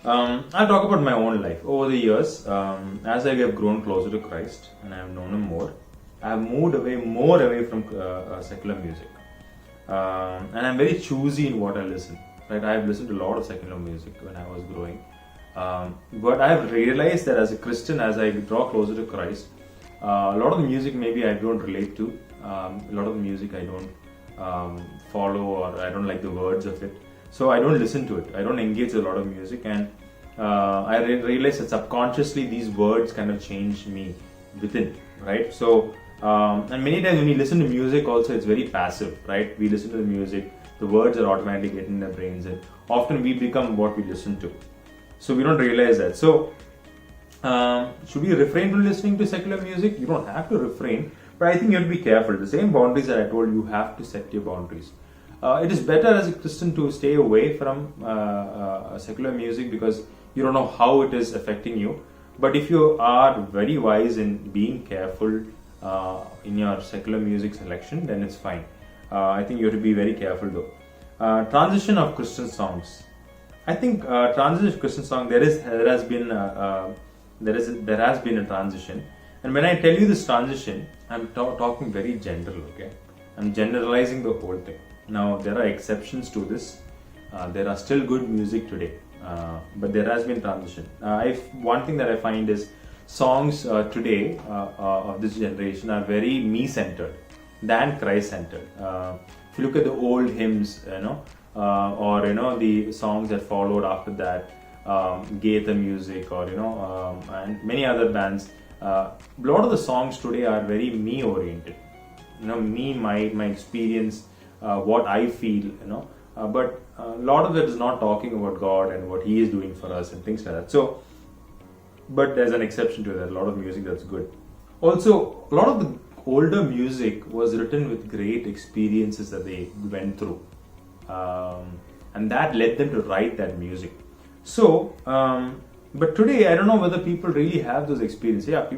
I'll talk about my own life. Over the years, as I have grown closer to Christ and I have known Him more, I have moved more away from secular music. And I'm very choosy in what I listen. Right, I have listened to a lot of secular music when I was growing. But I have realized that as a Christian, as I draw closer to Christ, a lot of the music maybe I don't relate to. A lot of the music I don't follow, or I don't like the words of it. So I don't listen to it. I don't engage with a lot of music, and I realize that subconsciously these words kind of change me within, right? So and many times when we listen to music, also it's very passive, right? We listen to the music, the words are automatically getting in our brains, and often we become what we listen to. So we don't realize that. So should we refrain from listening to secular music? You don't have to refrain, but I think you have to be careful. The same boundaries that I told you, have to set your boundaries. It is better as a Christian to stay away from secular music because you don't know how it is affecting you. But if you are very wise in being careful in your secular music selection, then it's fine. I think you have to be very careful though. Transition of Christian songs. I think transition of Christian song, there has been a transition. And when I tell you this transition, I'm talking very general, okay? I'm generalizing the whole thing. Now, there are exceptions to this. There are still good music today, but there has been transition. One thing that I find is songs today of this generation are very me-centered than Christ-centered. If you look at the old hymns, or the songs that followed after that, Gaitha music, or and many other bands. A lot of the songs today are very me-oriented. Me, my experience, what I feel, but a lot of it is not talking about God and what He is doing for us and things like that. So, but there's an exception to that. A lot of music that's good. Also, a lot of the older music was written with great experiences that they went through, and that led them to write that music. So, but today I don't know whether people really have those experiences. Yeah,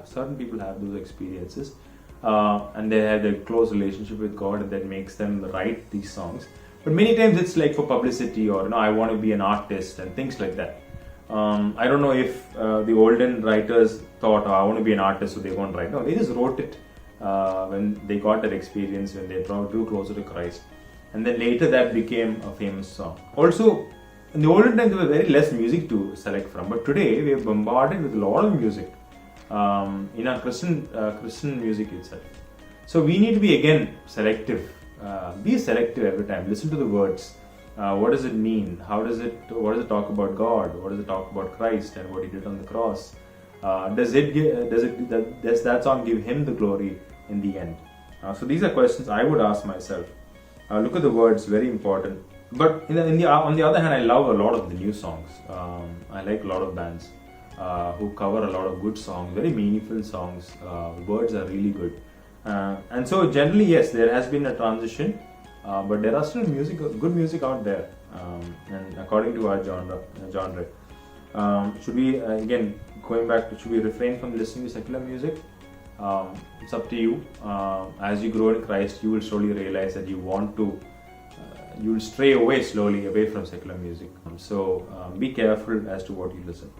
certain people have those experiences. And they have a close relationship with God, and that makes them write these songs. But many times it's like for publicity, or I want to be an artist and things like that. I don't know if the olden writers thought, I want to be an artist, so they won't write. No, they just wrote it when they got that experience, when they drew closer to Christ, and then later that became a famous song. Also, in the olden times there was very less music to select from, but today we are bombarded with a lot of music. In our Christian music itself. So we need to be again selective. Be selective every time. Listen to the words. What does it mean? What does it talk about God? What does it talk about Christ and what He did on the cross? Does that song give Him the glory in the end? So these are questions I would ask myself. Look at the words, very important. But on the other hand, I love a lot of the new songs. I like a lot of bands who cover a lot of good songs, very meaningful songs. Words are really good. And so generally, yes, there has been a transition, but there are still good music out there. And according to our genre. Should we, again, going back to, should we refrain from listening to secular music? It's up to you. As you grow in Christ, you will slowly realize that you will stray away slowly away from secular music. So be careful as to what you listen.